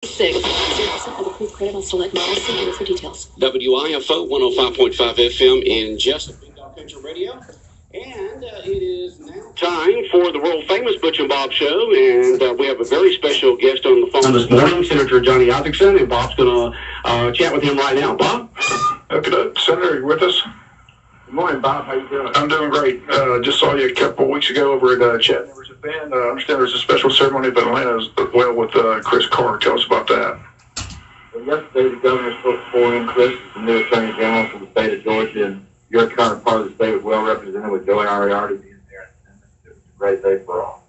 For details. WIFO 105.5 FM in Jessup, Country Radio. And it is now time for the world famous Butch and Bob show. And we have a very special guest on the phone this morning, Senator Johnny Isaacson. And Bob's going to chat with him right now. Bob? Good. Senator, are you with us? Good morning, Bob. How you doing? I'm doing great. Just saw you a couple of weeks ago over at Chattanooga. Band. I understand there's a special ceremony in Atlanta as well with Chris Carr. Tell us about that. Well, yesterday the governor spoke for him. Chris is the new attorney general for the state of Georgia, and your current part of the state was well represented with Joey Ariardi being there. It was a great day for all.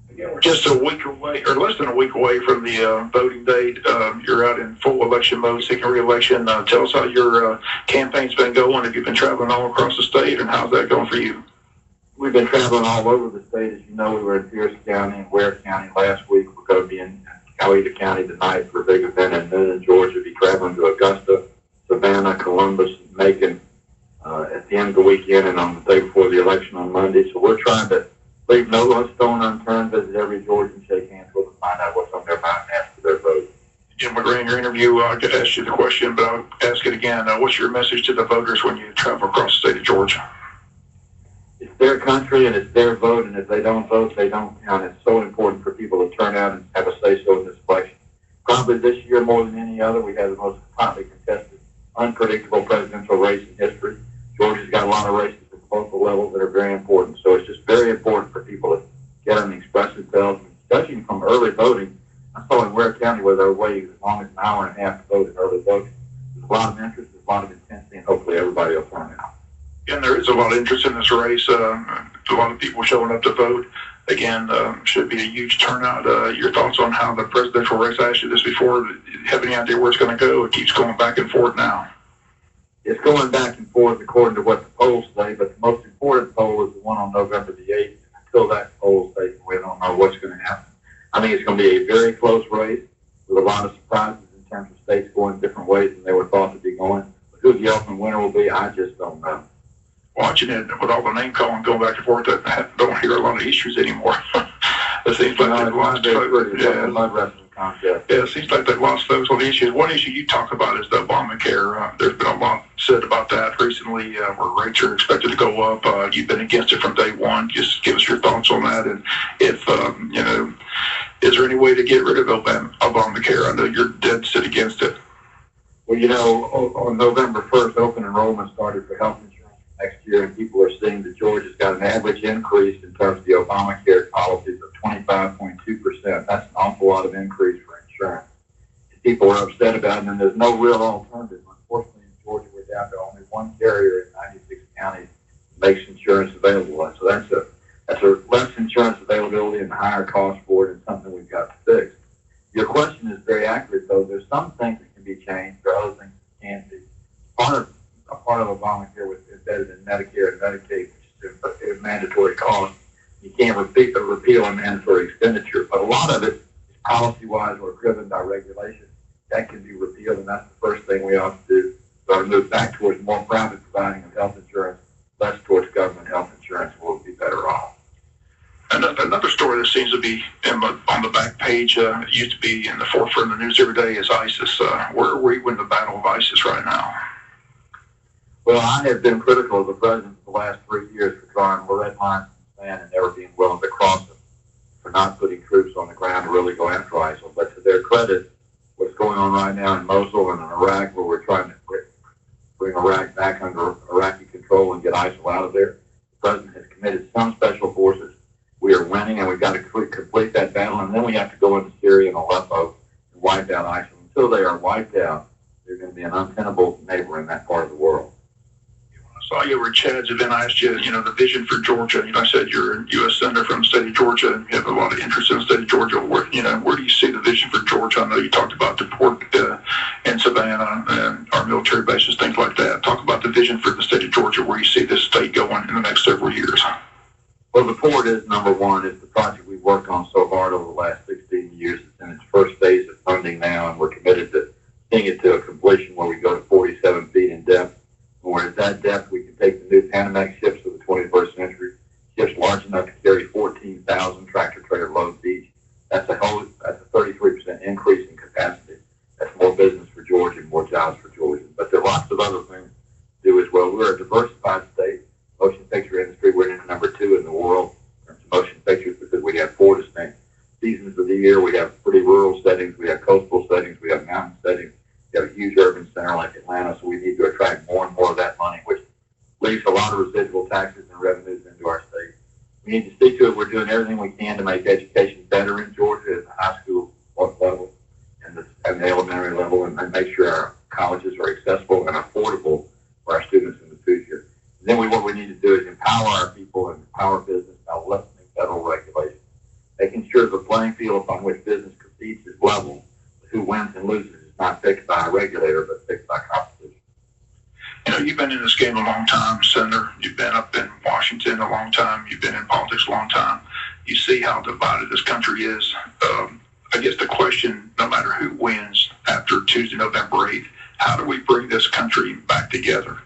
Again, we're just a week away, or less than a week away from the voting date. You're out in full election mode, seeking re-election. Tell us how your campaign's been going. Have you been traveling all across the state, and how's that going for you? We've been traveling all over the state. As you know, we were in Pierce County and Ware County last week. We're going to be in Coweta County tonight for a big event in Noonan, Georgia. We'll be traveling to Augusta, Savannah, Columbus, and Macon at the end of the weekend and on the day before the election on Monday. So we're trying to leave no stone unturned, visit every Georgian, shake hands with them, find out what's on their mind and ask for their vote. Jim McGrain, in your interview, I could ask you the question, but I'll ask it again. What's your message to the voters when you travel across the state of Georgia? It's their country and it's their vote, and if they don't vote, they don't count. It's so important for people to turn out and have a say-so in this election. Probably this year more than any other, we have the most hotly contested, unpredictable presidential race in history. Georgia's got a lot of races at the local level that are very important, so it's just very important for people to get them and express themselves. Judging from early voting, I saw in Ware County where they were waiting as long as an hour and a half to vote in early voting. There's a lot of interest, there's a lot of intensity, and hopefully everybody will turn out. And there is a lot of interest in this race. A lot of people showing up to vote. Again, should be a huge turnout. Your thoughts on how the presidential race, I asked you this before, do you have any idea where it's going to go? It keeps going back and forth now. It's going back and forth according to what the polls say, but the most important poll is the one on November the 8th. Until that poll is taken, we don't know what's going to happen. I think it's going to be a very close race with a lot of surprises in terms of states going different ways than they were thought to be going. But who the ultimate winner will be, I just don't know. Watching it with all the name calling going back and forth, I don't hear a lot of issues anymore. It seems like they've lost focus. Yeah, it seems like they've lost focus on the issues. One issue you talk about is the Obamacare. There's been a lot said about that recently, where rates are expected to go up. You've been against it from day one. Just give us your thoughts on that. And if, is there any way to get rid of Obamacare? I know you're dead set against it. Well, on November 1st, open enrollment started for health insurance next year, and people are seeing that Georgia's got an average increase in terms of the Obamacare policies of 25.2%. That's an awful lot of increase for insurance. People are upset about it, and there's no real alternative. Unfortunately, in Georgia, we're down to only one carrier in 96 counties that makes insurance available. And so that's a less insurance availability and higher cost for it, and something we've got to fix. Your question is very accurate, though. There's some things that can be changed. There are other things that can't be. A part of Obamacare was embedded in Medicare and Medicaid, which is a mandatory cost. You can't repeal a mandatory expenditure, but a lot of it is policy-wise or driven by regulation. That can be repealed, and that's the first thing we ought to do. We ought to move back towards more private providing of health insurance, less towards government health insurance, and we'll be better off. Another story that seems to be on the back page, it used to be in the forefront of the news every day, is ISIS. Where are we in the battle of ISIS right now? Well, I have been critical of the president for the last 3 years for drawing red lines in the sand and never being willing to cross them, for not putting troops on the ground to really go after ISIL. But to their credit, what's going on right now in Mosul and in Iraq, where we're trying to bring Iraq back under Iraqi control and get ISIL out of there, the president has committed some special forces. We are winning, and we've got to complete that battle, and then we have to go into Syria and Aleppo and wipe out ISIL. Until they are wiped out, they're going to be an untenable neighbor in that part of the world. Saw you over at Chad's event. I asked you, the vision for Georgia. I said you're a U.S. Senator from the state of Georgia, and you have a lot of interest in the state of Georgia. Where do you see the vision for Georgia? I know you talked about the port in Savannah and our military bases, things like that. Talk about the vision for the state of Georgia, where you see this state going in the next several years. Well, the port is number one. It's the project we've worked on so hard over the last 16 years. It's in its first phase of funding now, and we're committed to seeing it to a completion where we go to 47 feet in depth. Where at that depth, we can take the new Panamax ships of the 21st century, ships large enough to carry 14,000 tractor-trailer loads each. That's a 33% increase in capacity. settings, we have coastal settings, we have mountain settings, we have a huge urban center like Atlanta, so we need to attract more and more of that money, which leaves a lot of residual taxes and revenues into our state. We need to stick to it. We're doing everything we can to make education better in Georgia at the high school level and the elementary level, and make sure our colleges are accessible and affordable for our students in the future. And then what we need to do is empower our people and empower business by lessening federal regulations, making sure the playing field upon which business competes is level. Who wins and loses is not fixed by a regulator, but fixed by competition. You know, you've been in this game a long time, Senator. You've been up in Washington a long time. You've been in politics a long time. You see how divided this country is. I guess the question, no matter who wins after Tuesday, November 8th, how do we bring this country back together?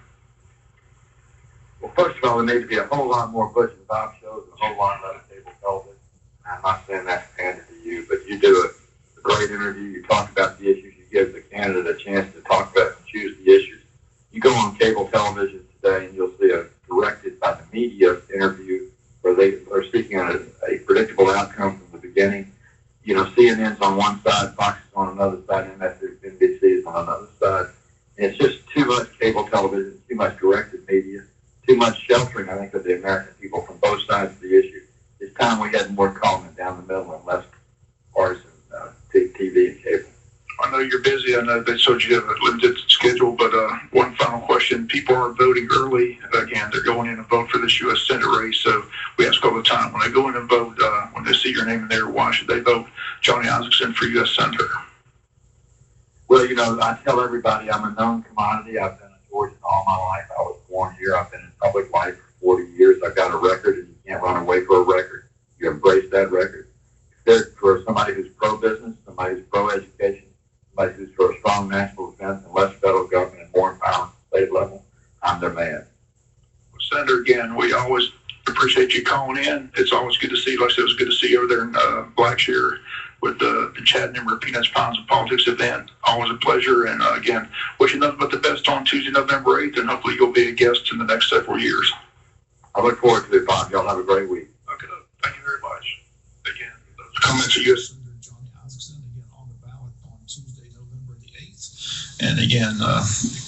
Well, first of all, there needs to be a whole lot more Butch and Bob shows and a whole lot less cable television. I'm not saying that's handed to you, but you do a great interview. You talk about the issues. You give the candidate a chance to talk about and choose the issues. You go on cable television today and you'll see a directed by the media interview where they are seeking a predictable outcome from the beginning. You know, CNN's on one side, Fox is on another side, MSNBC is on another side. And it's just too much cable television, too much directed media, too much sheltering, I think, of the American people from both sides of the issue. It's time we had more calming down the middle and less partisan TV and cable. I know you're busy. I know they told you have a limited schedule, but one final question. People are voting early. Again, they're going in and vote for this U.S. Senate race. So we ask all the time, when they go in and vote, when they see your name in there, why should they vote Johnny Isaacson for U.S. Senator? Well, you know, I tell everybody I'm a known commodity. I've been in Georgia all my life. I was born here. I've been in public life for 40 years. I've got a record, and you can't run away for a record. You embrace that record. If they're for somebody who's pro-business, somebody who's pro-education, somebody who's for a strong national defense and less federal government and more empowerment at the state level, I'm their man. Well, Senator, again, we always appreciate you calling in. It's always good to see you. Like I said, it was good to see you over there in Blackshear with the Chad Nimmer Peanuts, Pounds, and Politics event. Always a pleasure. And again, wishing nothing but the best on Tuesday, November 8th, and hopefully you'll be a guest in the next several years. I look forward to it, Bob. Y'all have a great week. Okay. Thank you very much. Again, those comments are yours. Johnny Isaacson, again, on the ballot on Tuesday, November the 8th. And again,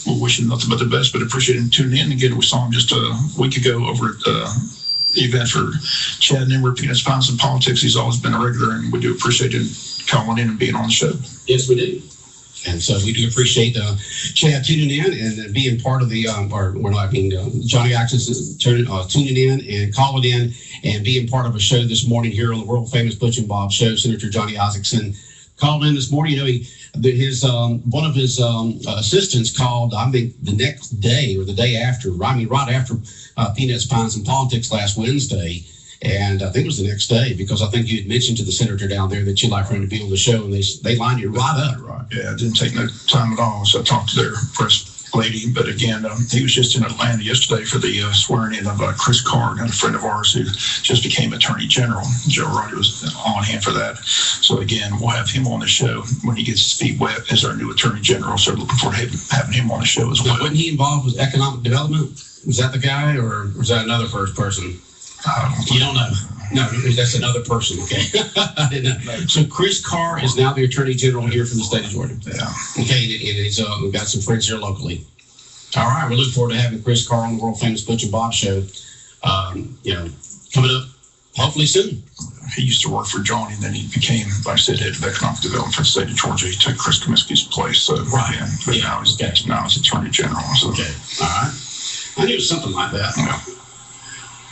we're wishing nothing but the best, but appreciate him tuning in. Again, we saw him just a week ago over at the event for Chad Nimmer, Peanuts, Pounds, and Politics. He's always been a regular, and we do appreciate him calling in and being on the show. Yes, we do. And so we do appreciate Chad tuning in and being part of the, Johnny Isaacson tuning in and calling in and being part of a show this morning here on the world famous Butch and Bob show. Senator Johnny Isaacson called in this morning. You know, one of his assistants called, I think, the next day or the day after, right after Peanuts, Pounds, and Politics last Wednesday. And I think it was the next day, because I think you had mentioned to the senator down there that you'd like for him to be on the show, and they lined you right up. Right. Yeah, it didn't take no time at all. So I talked to their press lady, but again, he was just in Atlanta yesterday for the swearing in of Chris Carr, another friend of ours who just became Attorney General. Joe Roddy was on hand for that. So again, we'll have him on the show when he gets his feet wet as our new Attorney General. So looking forward to having him on the show as well. Wasn't he involved with economic development? Was that the guy, or was that another first person? You don't know. No, that's another person, okay? I didn't know. So Chris Carr is now the Attorney General here from the state of Georgia. Yeah. Okay, and we've got some friends here locally. All right, we look forward to having Chris Carr on the world famous Butch and Bob show, coming up hopefully soon. He used to work for Johnny, and then he became, like I said, head of economic development for the state of Georgia. He took Chris Comiskey's place. So, right. Yeah, but now he's Attorney General. So. Okay, all right. I knew it was something like that. Yeah.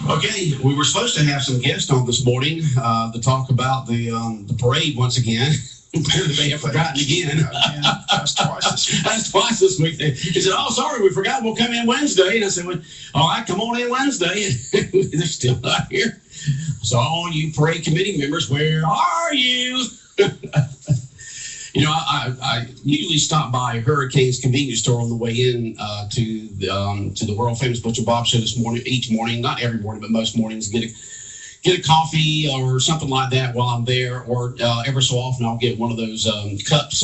Okay, we were supposed to have some guests on this morning to talk about the parade once again. They have forgotten again. That's twice this week. That's twice this week. He said, "Oh, sorry, we forgot. We'll come in Wednesday." And I said, "Well, all right, come on in Wednesday." They're still not here. So, all you parade committee members, where are you? You know, I usually stop by Hurricane's convenience store on the way in to the world famous Butch and Bob show each morning, not every morning, but most mornings, get a coffee or something like that while I'm there, or every so often I'll get one of those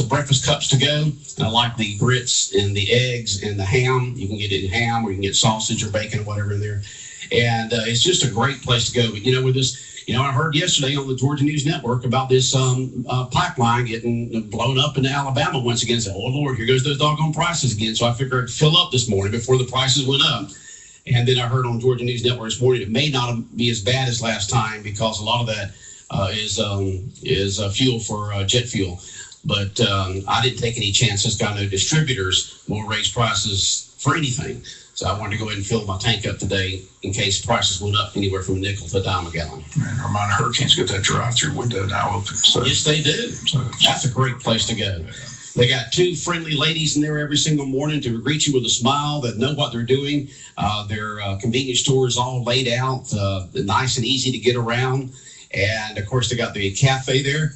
breakfast cups to go. And I like the grits and the eggs and the ham. You can get it in ham, or you can get sausage or bacon or whatever in there. And it's just a great place to go. But, you know, with this I heard yesterday on the Georgia News Network about this pipeline getting blown up into Alabama once again. So, oh, Lord, here goes those doggone prices again. So I figured I'd fill up this morning before the prices went up. And then I heard on Georgia News Network this morning it may not be as bad as last time because a lot of that is fuel for jet fuel. But I didn't take any chances. I know distributors will raise prices for anything. So I wanted to go ahead and fill my tank up today in case prices went up anywhere from a nickel to a dime a gallon. Man, Reminder, Hurricanes got that drive-through window now open. So. Yes, they do. So that's a great place to go. They got 2 friendly ladies in there every single morning to greet you with a smile that know what they're doing. Their convenience store is all laid out, nice and easy to get around. And, of course, they got the cafe there.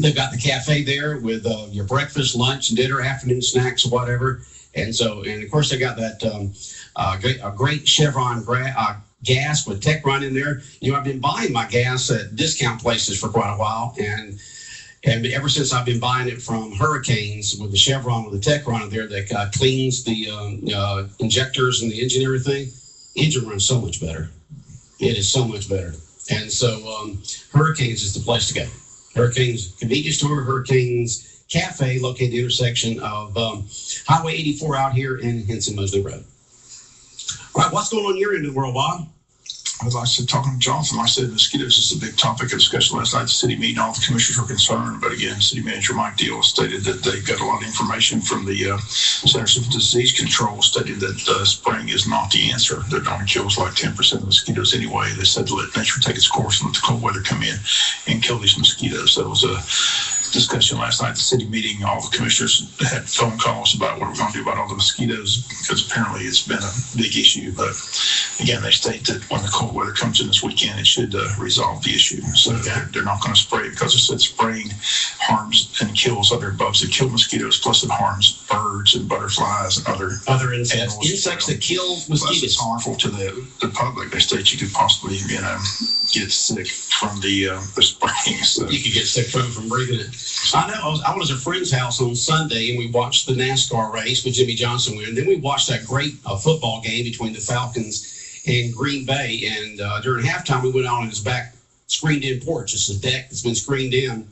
They've got the cafe there with your breakfast, lunch, dinner, afternoon snacks, or whatever. And of course, they got that a great Chevron gas with tech run in there. I've been buying my gas at discount places for quite a while. And ever since I've been buying it from Hurricanes with the Chevron with the tech run in there that cleans the injectors and the engine and everything, engine runs so much better. It is so much better. And so Hurricanes is the place to go. Hurricanes convenience store, Hurricanes Cafe, located at the intersection of Highway 84 out here in Henson-Mosley Road. All right, what's going on in your end of the world, Bob? As I said, talking to Jonathan, I said mosquitoes is a big topic of discussion last night at the city meeting. All the commissioners were concerned, but again, City Manager Mike Deal stated that they got a lot of information from the Centers for Disease Control, stating that spraying is not the answer. That only kills like 10% of the mosquitoes anyway. They said to let nature take its course and let the cold weather come in and kill these mosquitoes. So it was a discussion last night at the city meeting. All the commissioners had phone calls about what we're going to do about all the mosquitoes because apparently it's been a big issue. But again, they state that when the cold weather comes in this weekend, it should resolve the issue. So they're not going to spray because it said spraying harms and kills other bugs that kill mosquitoes, plus it harms birds and butterflies and other insects. Insects that kill mosquitoes. Plus it's harmful to the public. They state you could possibly get sick from the spraying. So. You could get sick from breathing it. I know. I was at a friend's house on Sunday, and we watched the NASCAR race with Jimmy Johnson win. Then we watched that great football game between the Falcons and Green Bay. And during halftime, we went out on his back screened-in porch. It's a deck that's been screened in.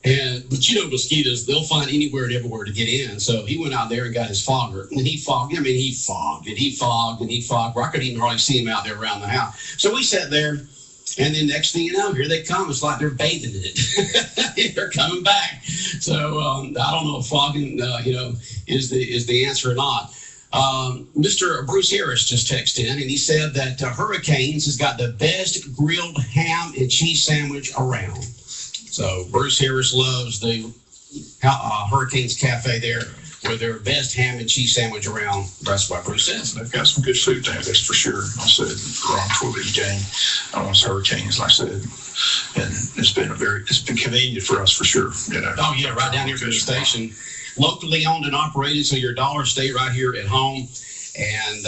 But mosquitoes, they'll find anywhere and everywhere to get in. So he went out there and got his fogger, and he fogged. He fogged, where I couldn't even hardly see him out there around the house. So we sat there. And then next thing you know, here they come. It's like they're bathing in it. They're coming back. So I don't know if fogging, is the answer or not. Mr. Bruce Harris just texted in, and he said that Hurricanes has got the best grilled ham and cheese sandwich around. So Bruce Harris loves the Hurricanes Cafe there with their best ham and cheese sandwich around. That's what Bruce says. They've got some good food there, that's for sure. I said, wrong for the game. I want Hurricanes, like I said. And it's been convenient for us for sure. Oh, yeah, right down here from the station. Locally owned and operated, so your dollars stay right here at home. And,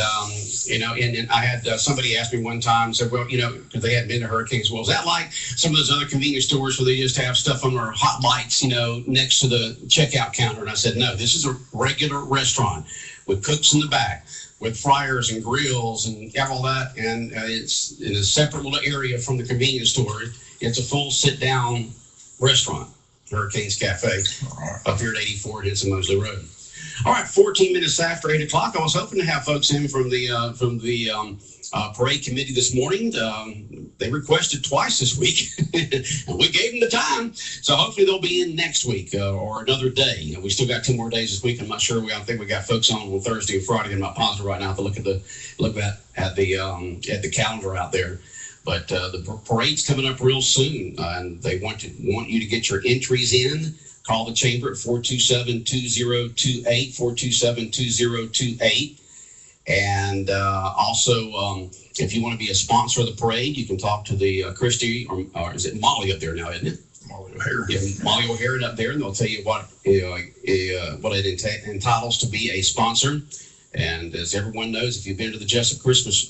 and I had somebody ask me one time, said, well, because they hadn't been to Hurricanes. Well, is that like some of those other convenience stores where they just have stuff on their hot lights, next to the checkout counter? And I said, no, this is a regular restaurant with cooks in the back, with fryers and grills and all that. And it's in a separate little area from the convenience store. It's a full sit-down restaurant, Hurricanes Cafe, up here at 84 at Henson-Mosley Road. All right, 14 minutes after 8 o'clock. I was hoping to have folks in from the parade committee this morning. They requested twice this week, and we gave them the time. So hopefully they'll be in next week or another day. We still got 2 more days this week. I'm not sure. I think we got folks on Thursday and Friday. I'm not positive right now to look at the calendar out there. But the parade's coming up real soon, and they want you to get your entries in. Call the chamber at 427-2028, 427-2028. And also, if you want to be a sponsor of the parade, you can talk to the Christie, or is it Molly up there now, isn't it? Molly O'Hare. Yeah, Molly O'Hare up there, and they'll tell you what it entitles to be a sponsor. And as everyone knows, if you've been to the Jessup Christmas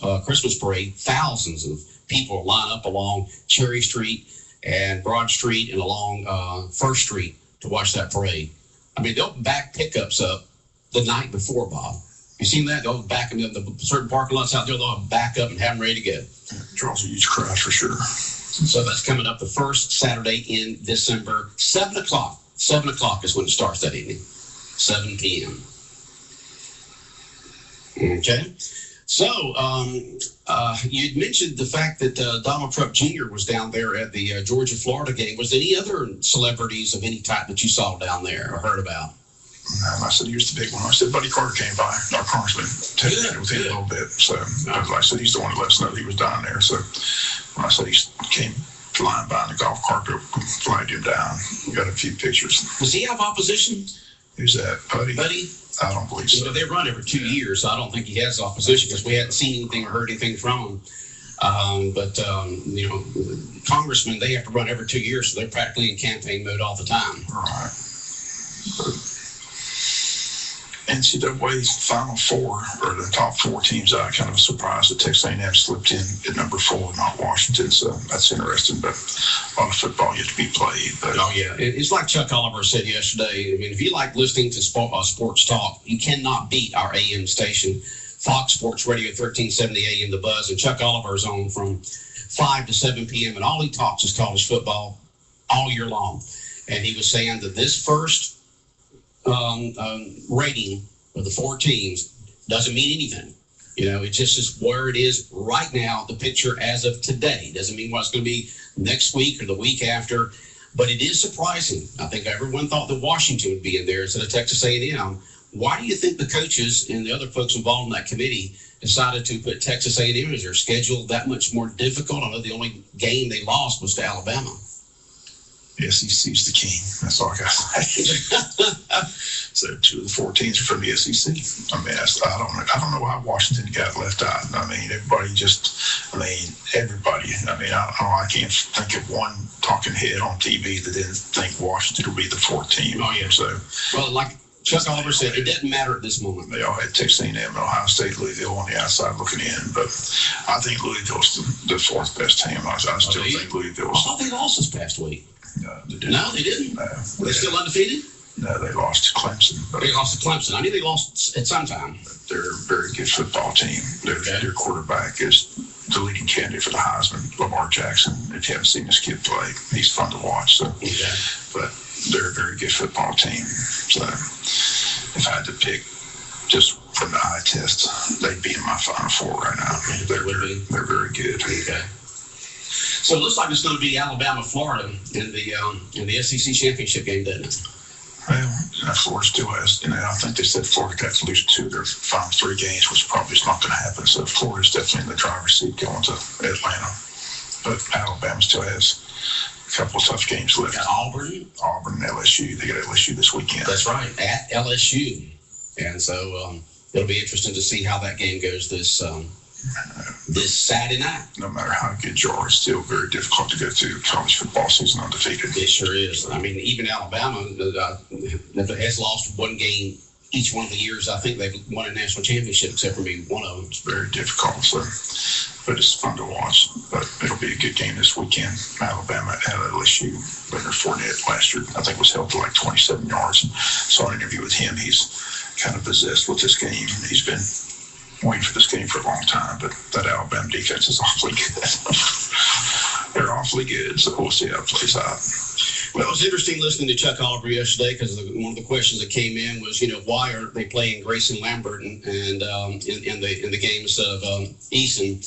parade, thousands of people line up along Cherry Street and Broad Street and along First Street to watch that parade. I mean, they'll back pickups up the night before, Bob, You seen that? They'll back them in the certain parking lots out there. They'll back up and have them ready to go. Yeah, draws a huge crowd for sure. So that's coming up the first Saturday in December, 7 o'clock. 7 o'clock is when it starts that evening, 7 p.m. Okay. So you'd mentioned the fact that Donald Trump Jr. was down there at the Georgia-Florida game. Was there any other celebrities of any type that you saw down there or heard about? I said, here's the big one. I said, Buddy Carter came by. Our congressman texted with him a little bit. So like I said, he's the one that let us know that he was down there. So when I said he came flying by in the golf cart, flagged him down. We got a few pictures. Does he have opposition? Who's that, Buddy? Buddy? I don't believe so. You know, they run every 2 years, so I don't think he has opposition because we hadn't seen anything or heard anything from him. You know, congressmen, they have to run every 2 years, so they're practically in campaign mode all the time. Right. NCAA's Final Four, or the top 4 teams, I kind of surprised that Texas A&M slipped in at number 4, not Washington. So that's interesting. But a lot of football yet to be played. But oh yeah, it's like Chuck Oliver said yesterday. I mean, if you like listening to sports talk, you cannot beat our AM station, Fox Sports Radio 1370 AM The Buzz, and Chuck Oliver's on from 5 to 7 p.m. and all he talks is college football all year long. And he was saying that this first rating of the 4 teams doesn't mean anything. You know, it just is where it is right now, the picture as of today. Doesn't mean what it's going to be next week or the week after, but it is surprising. I think everyone thought that Washington would be in there instead of Texas A&M. Why do you think the coaches and the other folks involved in that committee decided to put Texas A&M as their schedule that much more difficult? I know the only game they lost was to Alabama. The SEC's the king. That's all I got to say. So 2 of the 4 teams are from the SEC. I mean, I don't know why Washington got left out. I mean, everybody. I can't think of one talking head on TV that didn't think Washington would be the 4th team. Oh yeah. So, well, like Chuck Oliver said, it doesn't matter at this moment. They all had Texas A&M and Ohio State, Louisville on the outside looking in. But I think Louisville's the 4th best team. I still think Louisville's. I thought they lost this past week. No, they didn't. No, they didn't. No, Were they still undefeated? No, they lost to Clemson. But they lost to Clemson. I knew they lost at some time. They're a very good football team. Their quarterback is the leading candidate for the Heisman, Lamar Jackson. If you haven't seen this kid play, he's fun to watch. So, but they're a very good football team. So if I had to pick just from the eye test, they'd be in my Final Four right now. They're very good. Okay. So it looks like it's going to be Alabama-Florida in the SEC championship game, doesn't it? Well, Florida still has, I think they said Florida got to lose 2 of their final 3 games, which probably is not going to happen. So Florida's definitely in the driver's seat going to Atlanta. But Alabama still has a couple of tough games left. Got Auburn and LSU. They got LSU this weekend. That's right, at LSU. And so it'll be interesting to see how that game goes this Saturday night. No matter how good you are, it's still very difficult to go through college football season undefeated. It sure is. I mean, even Alabama has lost 1 game each one of the years. I think they've won a national championship, except for maybe one of them. It's very difficult, but it's fun to watch. But it'll be a good game this weekend. Alabama at LSU. Leonard Fournette last year, I think, was held to like 27 yards. Saw an interview with him. He's kind of possessed with this game. He's been waiting for this game for a long time, but that Alabama defense is awfully good. They're awfully good, so we'll see how it plays out. Well, it was interesting listening to Chuck Oliver yesterday because one of the questions that came in was, why aren't they playing Grayson Lambert and in the games of Eason?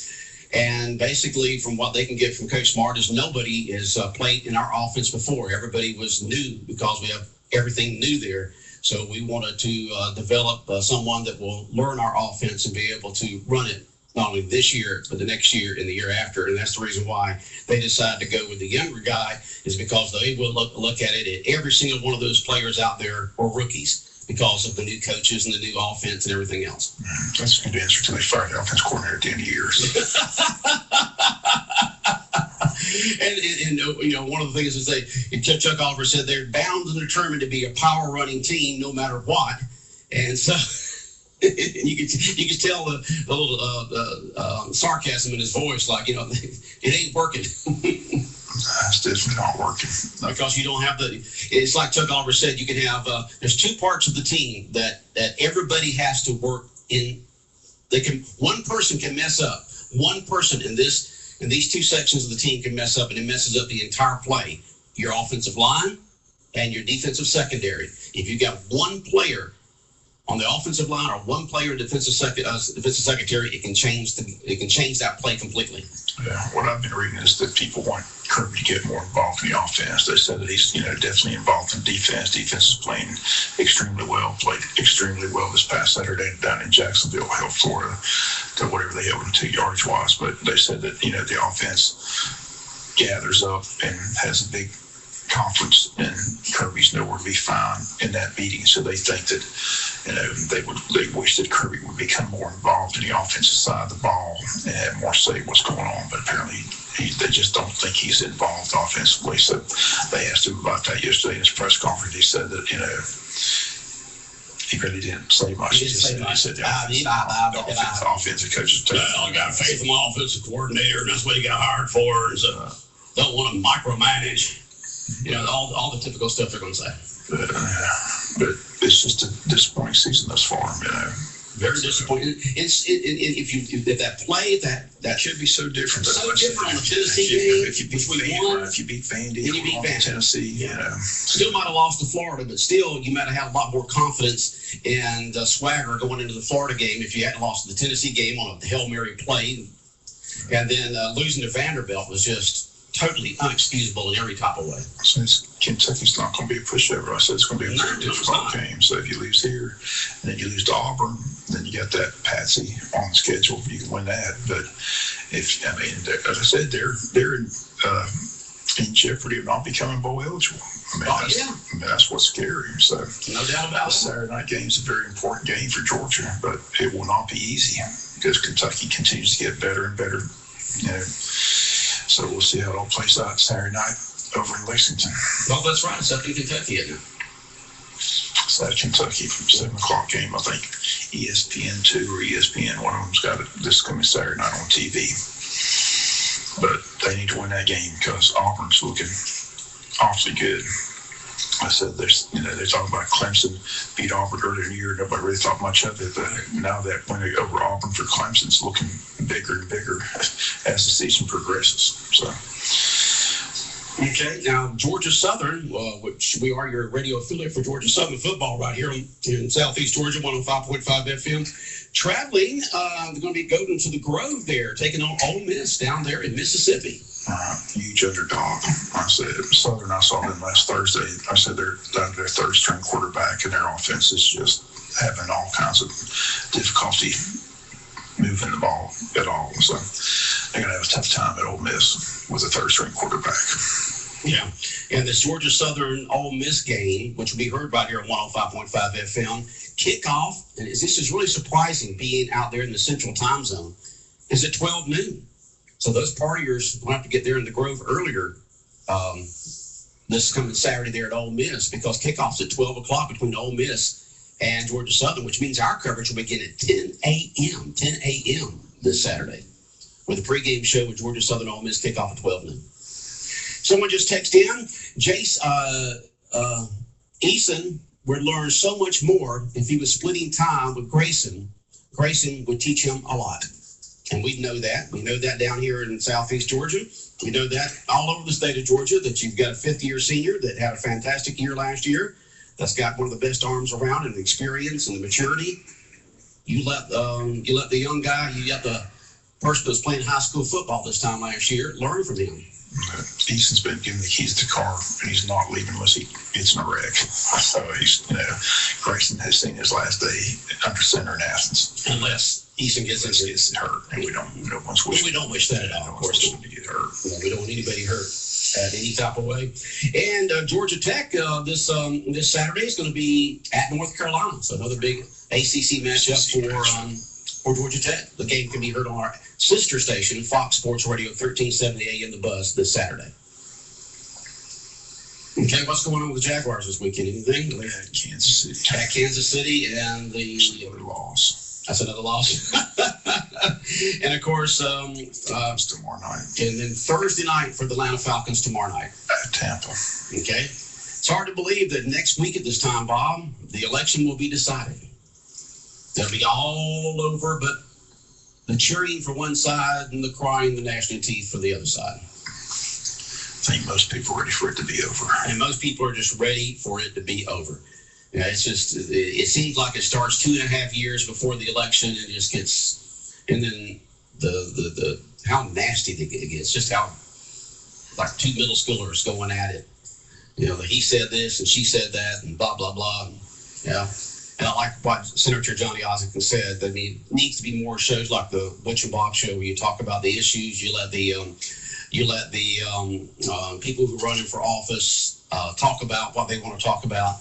And basically, from what they can get from Coach Smart, is nobody has played in our offense before. Everybody was new because we have everything new there. So we wanted to develop someone that will learn our offense and be able to run it not only this year, but the next year and the year after. And that's the reason why they decided to go with the younger guy, is because they will look at it. And every single one of those players out there are rookies because of the new coaches and the new offense and everything else. That's going to be interesting until they fire the offense coordinator at the end of the year. And one of the things is Chuck Oliver said they're bound and determined to be a power running team no matter what. And so you can tell the little sarcasm in his voice, like, it ain't working. It's definitely not working. Because you don't have it's like Chuck Oliver said, you can have, there's 2 parts of the team that everybody has to work one person can mess up. One person in these two sections of the team can mess up, and it messes up the entire play. Your offensive line and your defensive secondary. If you've got one player on the offensive line or one player in defensive secondary, it can change that play completely. Yeah, what I've been reading is that people want Kirby to get more involved in the offense. They said that he's, definitely involved in defense. Defense is playing extremely well. Played extremely well this past Saturday down in Jacksonville, helped Florida to whatever they held them to yardage-wise. But they said that, the offense gathers up and has a big conference, and Kirby's nowhere to be found in that meeting. So they think that, they wish that Kirby would become more involved in the offensive side of the ball and have more say what's going on. But apparently they just don't think he's involved offensively. So they asked him about that yesterday in his press conference. He said that, he really didn't say much. He said the offensive coaches. I got faith in my offensive coordinator, and that's what he got hired for. And so don't want to micromanage. All the typical stuff they're going to say. But it's just a disappointing season thus far. Very disappointing. If that play that should be so different. So different on the Tennessee game. If you beat Vandy, and you beat Vandy, Tennessee, still might have lost to Florida, but still you might have had a lot more confidence and swagger going into the Florida game if you hadn't lost the Tennessee game on a Hail Mary play, and then losing to Vanderbilt was just totally unexcusable in every type of way. Since Kentucky's not going to be a pushover, I said it's going to be a very difficult game. So if you lose here, and then you lose to Auburn, then you got that Patsy on the schedule. You can win that. But as I said, they're in jeopardy of not becoming bowl eligible. That's what's scary. So no doubt about it. The Saturday night game is a very important game for Georgia, but it will not be easy because Kentucky continues to get better and better. So we'll see how it all plays out Saturday night over in Lexington. Well, that's right. It's up in Kentucky, isn't it? It's at Kentucky from 7 o'clock game. I think ESPN2 or ESPN, one of them's got it this coming Saturday night on TV. But they need to win that game because Auburn's looking awfully good. I said they're talking about Clemson beat Auburn earlier in the year. Nobody really thought much of it, but now that win over Auburn for Clemson's looking bigger and bigger as the season progresses. So. Okay, now Georgia Southern, which we are your radio affiliate for Georgia Southern football right here in Southeast Georgia, 105.5 FM. Traveling, they're going to be going to the Grove there, taking on Ole Miss down there in Mississippi. Huge underdog. I said Southern, I saw them last Thursday. I said they're down to their third string quarterback, and their offense is just having all kinds of difficulty moving the ball at all. So they're going to have a tough time at Ole Miss with a third string quarterback. Yeah, and this Georgia Southern Ole Miss game, which will be heard right here on 105.5 FM, kickoff, and this is really surprising being out there in the Central Time Zone, is at 12 noon. So those partiers will have to get there in the Grove earlier this coming Saturday there at Ole Miss because kickoff's at 12 o'clock between Ole Miss and Georgia Southern, which means our coverage will begin at 10 a.m. this Saturday with a pregame show with Georgia Southern Ole Miss kickoff at 12 noon. Someone just texted in, Jace, Eason would learn so much more if he was splitting time with Grayson. Grayson would teach him a lot. And we know that. We know that down here in Southeast Georgia. We know that all over the state of Georgia, that you've got a fifth-year senior that had a fantastic year last year, that's got one of the best arms around and the experience and the maturity. You let the young guy, you let the person that was playing high school football this time last year learn from him. Easton's been given the keys to the car, and he's not leaving unless he gets in a wreck. So Grayson has seen his last day under center in Athens. Unless Easton gets hurt, and we don't wish that at all. Of course, to get hurt. We don't want anybody hurt at any type of way. And Georgia Tech this Saturday is going to be at North Carolina, so another big ACC matchup for Georgia Tech. The game can be heard on our sister station, Fox Sports Radio, 1370 AM The Buzz, this Saturday. Okay, what's going on with the Jaguars this weekend? Anything? At Kansas City. At Kansas City, and another loss. That's another loss. And of course, tomorrow night. And then Thursday night for the Atlanta Falcons tomorrow night. At Tampa. Okay. It's hard to believe that next week at this time, Bob, the election will be decided. They'll be all over, but the cheering for one side and the crying, the gnashing of teeth for the other side. I think most people are ready for it to be over. And most people are just ready for it to be over. Yeah, it's just, it seems like it starts 2.5 years before the election and just gets, and then the how nasty it gets, just how, like two middle schoolers going at it. You know, he said this and she said that and blah, blah, blah. And, yeah. And I like what Senator Johnny Osington said. I mean, it needs to be more shows like the Butch and Bob show where you talk about the issues. You let the people who are running for office talk about what they want to talk about.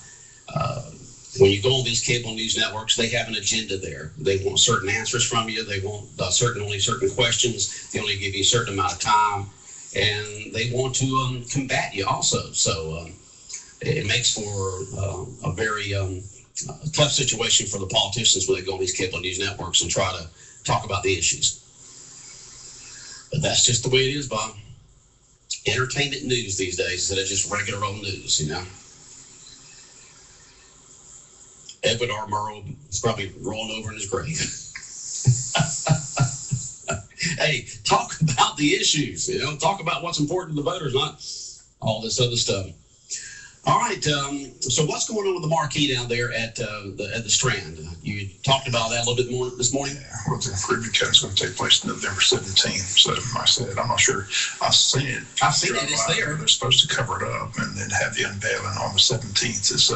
When you go on these cable news networks, they have an agenda there. They want certain answers from you. They want only certain questions. They only give you a certain amount of time, and they want to combat you also. So it makes for a very tough situation for the politicians when they go on these cable news networks and try to talk about the issues. But that's just the way it is, Bob. Entertainment news these days instead of just regular old news, you know. Edward R. Murrow is probably rolling over in his grave. Hey, talk about the issues, you know. Talk about what's important to the voters, not all this other stuff. All right, so what's going on with the marquee down there at the Strand? You talked about that a little bit more this morning. Yeah, well, the improvement cut is going to take place November 17th. So I said, I'm not sure. I've seen it. It's there. They're supposed to cover it up and then have the unveiling on the 17th. So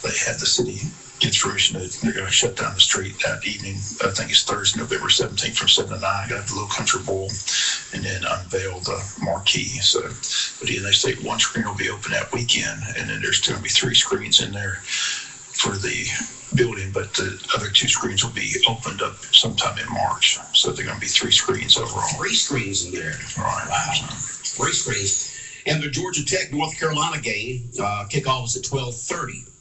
they had the city get fruition that they're going to shut down the street that evening. I think it's Thursday, November 17th from 7 to 9. Got to have the little country bowl and then unveil the marquee. So, but yeah, they say one screen will be open that weekend, and then there's going to be 3 screens in there for the building, but the other 2 screens will be opened up sometime in March. So they're going to be 3 screens overall. 3 screens in there. Right. Wow. 3 screens. And the Georgia Tech North Carolina game kickoff is at 12:30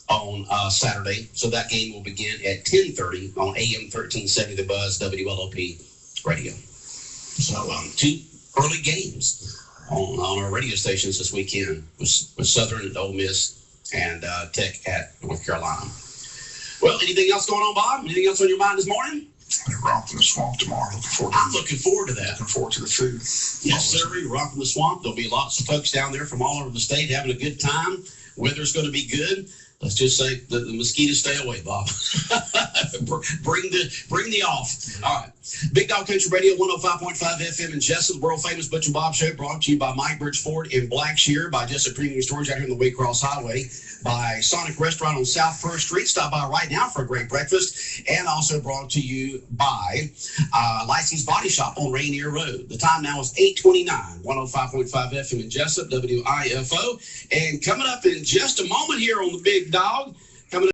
on Saturday. So that game will begin at 10:30 on AM 1370 The Buzz WLOP radio. So 2 early games on our radio stations this weekend with Southern and Ole Miss and Tech at North Carolina. Well, anything else going on, Bob? Anything else on your mind this morning? They're romping the swamp tomorrow. I'm looking forward to that. Looking forward to the food. Yes, sir. You're romping the swamp. There'll be lots of folks down there from all over the state having a good time. Weather's going to be good. Let's just say the mosquitoes stay away, Bob. bring the off. All right. Big Dog Country Radio, 105.5 FM in Jessup, the world famous Butch and Bob Show, brought to you by Mike Bridgeford in Blackshear, by Jessup Premium Storage out here on the Waycross Highway, by Sonic Restaurant on South First Street. Stop by right now for a great breakfast. And also brought to you by Licensed Body Shop on Rainier Road. The time now is 8:29, 105.5 FM in Jessup, WIFO. And coming up in just a moment here on the Big Dog,